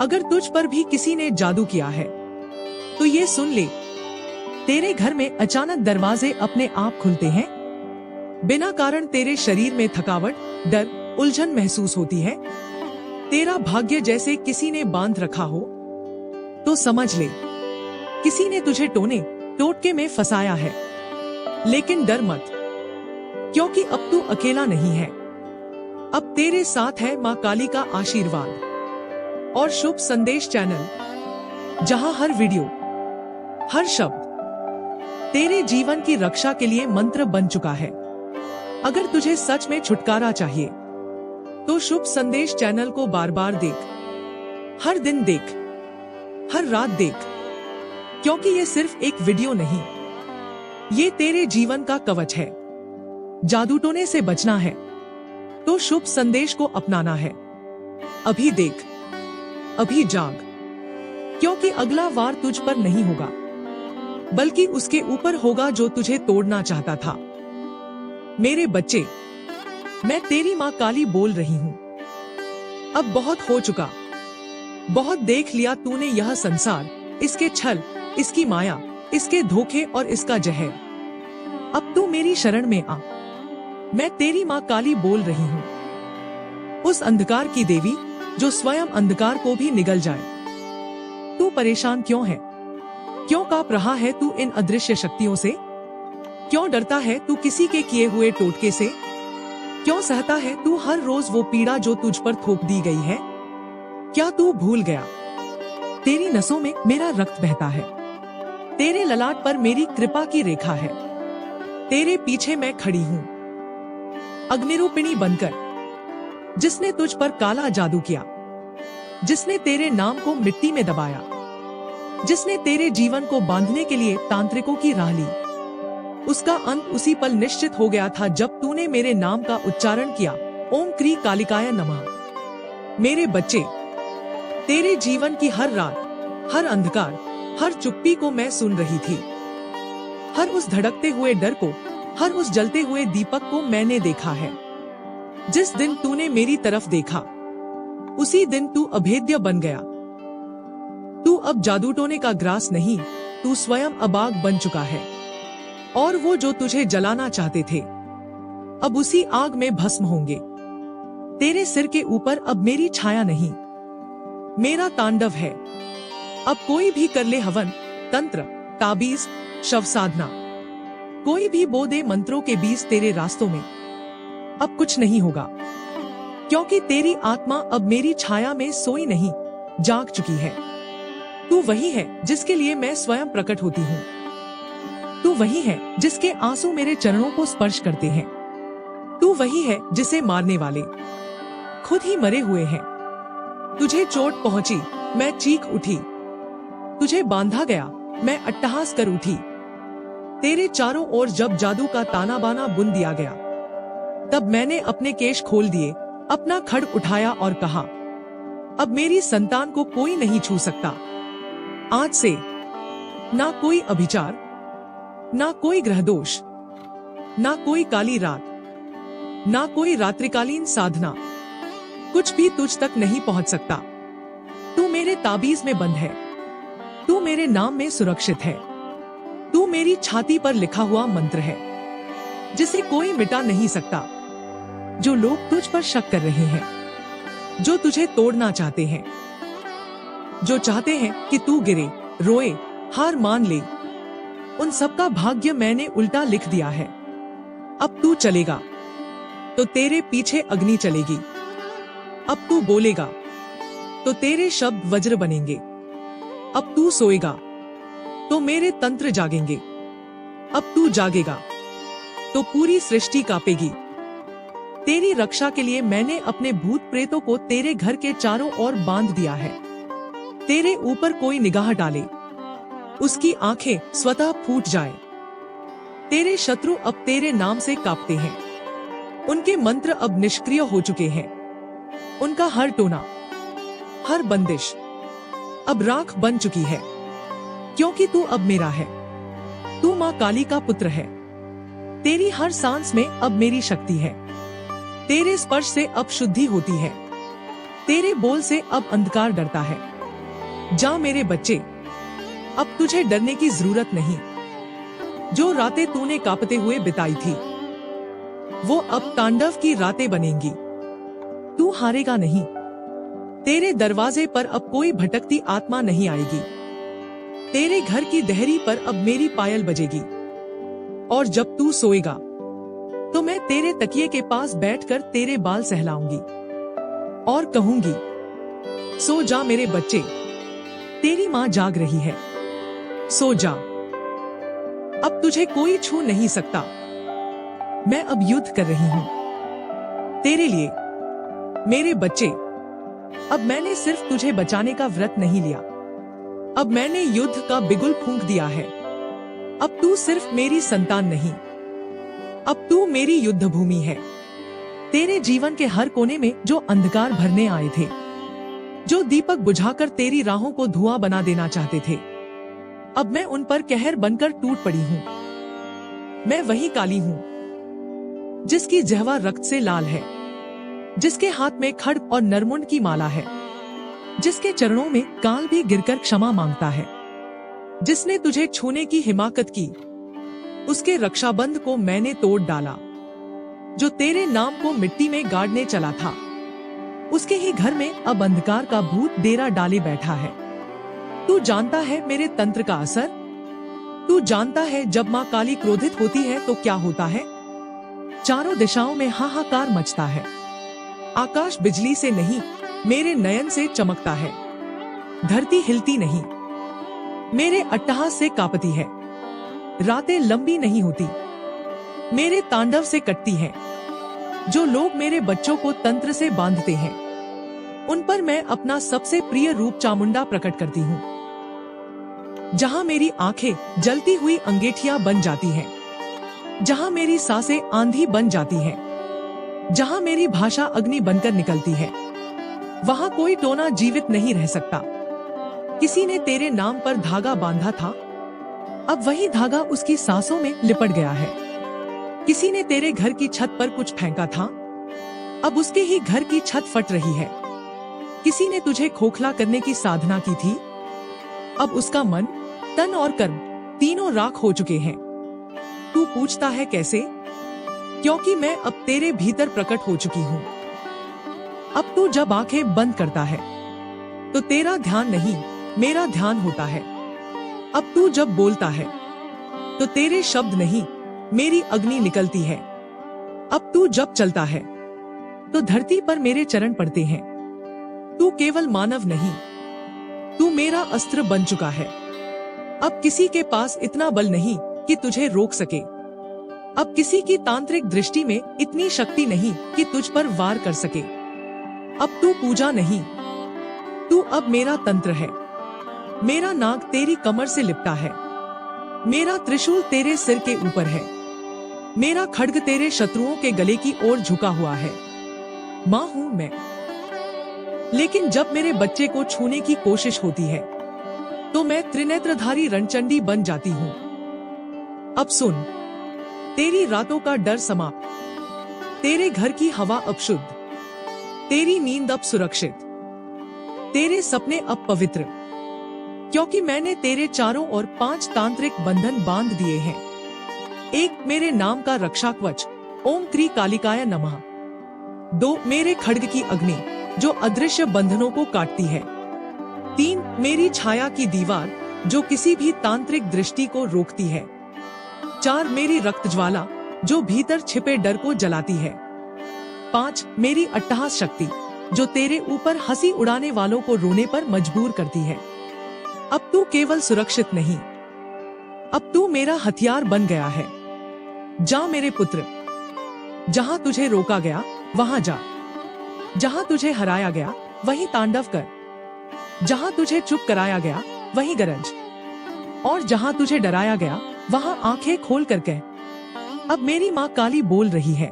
अगर तुझ पर भी किसी ने जादू किया है तो ये सुन ले, तेरे घर में अचानक दरवाजे अपने आप खुलते हैं। बिना कारण तेरे शरीर में थकावट, डर, उलझन महसूस होती है। तेरा भाग्य जैसे किसी ने बांध रखा हो। तो समझ ले, किसी ने तुझे टोटके में फंसाया है। लेकिन डर मत, क्योंकि अब तू अकेला नहीं है। अब तेरे साथ है माँ काली का आशीर्वाद और शुभ संदेश चैनल, जहां हर वीडियो, हर शब्द तेरे जीवन की रक्षा के लिए मंत्र बन चुका है। अगर तुझे सच में छुटकारा चाहिए तो शुभ संदेश चैनल को बार बार देख, हर दिन देख, हर रात देख, क्योंकि ये सिर्फ एक वीडियो नहीं, ये तेरे जीवन का कवच है। जादू टोने से बचना है तो शुभ संदेश को अपनाना है। अभी देख, अभी जाग, क्योंकि अगला वार तुझ पर नहीं होगा, बल्कि उसके ऊपर होगा जो तुझे तोड़ना चाहता था। मेरे बच्चे, मैं तेरी माँ काली बोल रही हूँ। अब बहुत हो चुका, बहुत देख लिया तूने यह संसार, इसके छल, इसकी माया, इसके धोखे और इसका जहर। अब तू मेरी शरण में आ। मैं तेरी माँ काली बोल रही हूँ, उस अंधकार की देवी जो स्वयं अंधकार को भी निगल जाए। तू परेशान क्यों है? क्यों कांप रहा है तू इन अदृश्य शक्तियों से? क्यों डरता है तू किसी के किए हुए टोटके से? क्यों सहता है तू हर रोज वो पीड़ा जो तुझ पर थोप दी गई है? क्या तू भूल गया, तेरी नसों में मेरा रक्त बहता है, तेरे ललाट पर मेरी कृपा की रेखा है, तेरे पीछे मैं खड़ी हूँ, अग्निरूपिणी बनकर, जिसने तुझ पर काला जादू किया, जिसने तेरे नाम को मिट्टी में दबाया, जिसने तेरे जीवन को बांधने के लिए तांत्रिकों की राह ली। उसका अंत उसी पल निश्चित हो गया था जब तूने मेरे नाम का उच्चारण किया, ओम क्री कालिकाय नमः। मेरे बच्चे, तेरे जीवन की हर रात, हर अंधकार, हर चुप्पी को मैं सुन रही थी। हर उस धड़कते हुए डर को, हर उस जलते हुए दीपक को मैंने देखा है। जिस दिन तूने मेरी तरफ देखा, उसी दिन तू अभेद्य बन गया। तू अब जादू टोने का ग्रास नहीं, तू स्वयं अबाग बन चुका है। और वो जो तुझे जलाना चाहते थे, अब उसी आग में भस्म होंगे। तेरे सिर के ऊपर अब मेरी छाया नहीं, मेरा तांडव है। अब कोई भी कर ले हवन, तंत्र, ताबीज, शव साधना, कोई भी बो दे मंत्रों के बीज तेरे रास्तों में, अब कुछ नहीं होगा, क्योंकि तेरी आत्मा अब मेरी छाया में सोई नहीं, जाग चुकी है। तू वही है जिसके लिए मैं स्वयं प्रकट होती हूँ। तू वही है जिसके आंसू मेरे चरणों को स्पर्श करते हैं। तू वही है जिसे मारने वाले खुद ही मरे हुए हैं। तुझे चोट पहुंची, मैं चीख उठी। तुझे बांधा गया, मैं अट्टहास कर उठी। तेरे चारों ओर जब जादू का ताना बाना बुन दिया गया, तब मैंने अपने केश खोल दिए, अपना खड्ग उठाया और कहा, अब मेरी संतान को कोई नहीं छू सकता। आज से ना कोई अभिचार, ना कोई ग्रह दोष, ना कोई काली रात, ना कोई रात्रिकालीन साधना, कुछ भी तुझ तक नहीं पहुंच सकता। तू मेरे ताबीज में बंद है, तू मेरे नाम में सुरक्षित है। तू मेरी छाती पर लिखा हुआ मंत्र है, जिसे कोई मिटा नहीं सकता। जो लोग तुझ पर शक कर रहे हैं, जो तुझे तोड़ना चाहते हैं, जो चाहते हैं कि तू गिरे, रोए, हार मान ले, उन सबका भाग्य मैंने उल्टा लिख दिया है। अब तू चलेगा तो तेरे पीछे अग्नि चलेगी। अब तू बोलेगा तो तेरे शब्द वज्र बनेंगे। अब तू सोएगा तो मेरे तंत्र जागेंगे। अब तू जागेगा तो पूरी सृष्टि कांपेगी। तेरी रक्षा के लिए मैंने अपने भूत प्रेतों को तेरे घर के चारों ओर बांध दिया है। तेरे ऊपर कोई निगाह डाले, उसकी आंखें स्वतः फूट जाए। तेरे शत्रु अब तेरे नाम से कांपते हैं। उनके मंत्र अब निष्क्रिय हो चुके हैं। उनका हर टोना, हर बंदिश अब राख बन चुकी है, क्योंकि तू अब मेरा है। तू माँ काली का पुत्र है। तेरी हर सांस में अब मेरी शक्ति है। तेरे स्पर्श से अब शुद्धि होती है। तेरे बोल से अब अंधकार डरता है। जा मेरे बच्चे, अब तुझे डरने की जरूरत नहीं। जो रातें तूने कांपते हुए बिताई थी, वो अब तांडव की रातें बनेंगी। तू हारेगा नहीं। तेरे दरवाजे पर अब कोई भटकती आत्मा नहीं आएगी। तेरे घर की देहरी पर अब मेरी पायल बजेगी। और जब तू सोएगा तो मैं तेरे तकिए के पास बैठकर तेरे बाल सहलाऊंगी और कहूंगी, सो जा मेरे बच्चे, तेरी माँ जाग रही है, सो जा। अब तुझे कोई छू नहीं सकता। मैं अब युद्ध कर रही हूँ तेरे लिए मेरे बच्चे। अब मैंने सिर्फ तुझे बचाने का व्रत नहीं लिया, अब मैंने युद्ध का बिगुल फूंक दिया है। अब तू सिर्फ मेरी संतान नहीं, अब तू मेरी युद्ध भूमि है। तेरे जीवन के हर कोने में जो अंधकार भरने आए थे, जो दीपक बुझाकर तेरी राहों को धुआं बना देना चाहते थे, अब मैं उन पर कहर बनकर टूट पड़ी हूँ। मैं वही काली हूँ जिसकी जिह्वा रक्त से लाल है, जिसके हाथ में खड्ग और नरमुंड की माला है, जिसके चरणों में काल भी गिरकर क्षमा मांगता है। जिसने तुझे छूने की हिमाकत की, उसके रक्षाबंध को मैंने तोड़ डाला। जो तेरे नाम को मिट्टी में गाड़ने चला था, उसके ही घर में अब अंधकार का भूत डेरा डाले बैठा है। तू जानता है मेरे तंत्र का असर? तू जानता है जब माँ काली क्रोधित होती है तो क्या होता है? चारों दिशाओं में हाहाकार मचता है। आकाश बिजली से नहीं, मेरे नयन से चमकता है। धरती हिलती नहीं, मेरे अट्टहास से कांपती है। रातें लंबी नहीं होती, मेरे तांडव से कटती है। जो लोग मेरे बच्चों को तंत्र से बांधते हैं, उन पर मैं अपना सबसे प्रिय रूप चामुंडा प्रकट करती हूँ। जहाँ मेरी आंखें जलती हुई अंगेठियां बन जाती हैं, जहाँ मेरी सांसें आंधी बन जाती हैं, जहाँ मेरी भाषा अग्नि बनकर निकलती है, वहाँ कोई टोना जीवित नहीं रह सकता। किसी ने तेरे नाम पर धागा बांधा था, अब वही धागा उसकी सांसों में लिपट गया है। किसी ने तेरे घर की छत पर कुछ फेंका था, अब उसके ही घर की छत फट रही है। किसी ने तुझे खोखला करने की साधना की थी, अब उसका मन, तन और कर्म तीनों राख हो चुके हैं। तू पूछता है कैसे? क्योंकि मैं अब तेरे भीतर प्रकट हो चुकी हूँ। अब तू जब आंखें बंद करता है तो तेरा ध्यान नहीं, मेरा ध्यान होता है। अब तू जब बोलता है तो तेरे शब्द नहीं, मेरी अग्नि निकलती है। अब तू जब चलता है तो धरती पर मेरे चरण पड़ते हैं। तू केवल मानव नहीं, तू मेरा अस्त्र बन चुका है। अब किसी के पास इतना बल नहीं कि तुझे रोक सके। अब किसी की तांत्रिक दृष्टि में इतनी शक्ति नहीं कि तुझ पर वार कर सके। अब तू पूजा नहीं, तू अब मेरा तंत्र है। मेरा नाग तेरी कमर से लिपटा है, मेरा त्रिशूल तेरे सिर के ऊपर है, मेरा खड्ग तेरे शत्रुओं के गले की ओर झुका हुआ है। माँ हूँ मैं, लेकिन जब मेरे बच्चे को छूने की कोशिश होती है तो मैं त्रिनेत्रधारी रणचंडी बन जाती हूँ। अब सुन, तेरी रातों का डर समाप्त, तेरे घर की हवा अब शुद्ध, तेरी नींद अब सुरक्षित, तेरे सपने अब पवित्र, क्योंकि मैंने तेरे चारों ओर 5 तांत्रिक बंधन बांध दिए हैं। 1 मेरे नाम का रक्षा कवच, ओम क्री कालिकाय नमः। 2 मेरे खड्ग की अग्नि जो अदृश्य बंधनों को काटती है। 3 मेरी छाया की दीवार जो किसी भी तांत्रिक दृष्टि को रोकती है। 4 मेरी रक्त ज्वाला जो भीतर छिपे डर को जलाती है। 5 मेरी अट्टहास शक्ति जो तेरे ऊपर हंसी उड़ाने वालों को रोने पर मजबूर करती है। अब तू केवल सुरक्षित नहीं, अब तू मेरा हथियार बन गया है। जा मेरे पुत्र, जहां तुझे रोका गया वहां जा, जहां तुझे हराया गया वहीं तांडव कर, जहां तुझे चुप कराया गया वहीं गरज, और जहां तुझे डराया गया वहां आंखें खोल कर कह, अब मेरी माँ काली बोल रही है।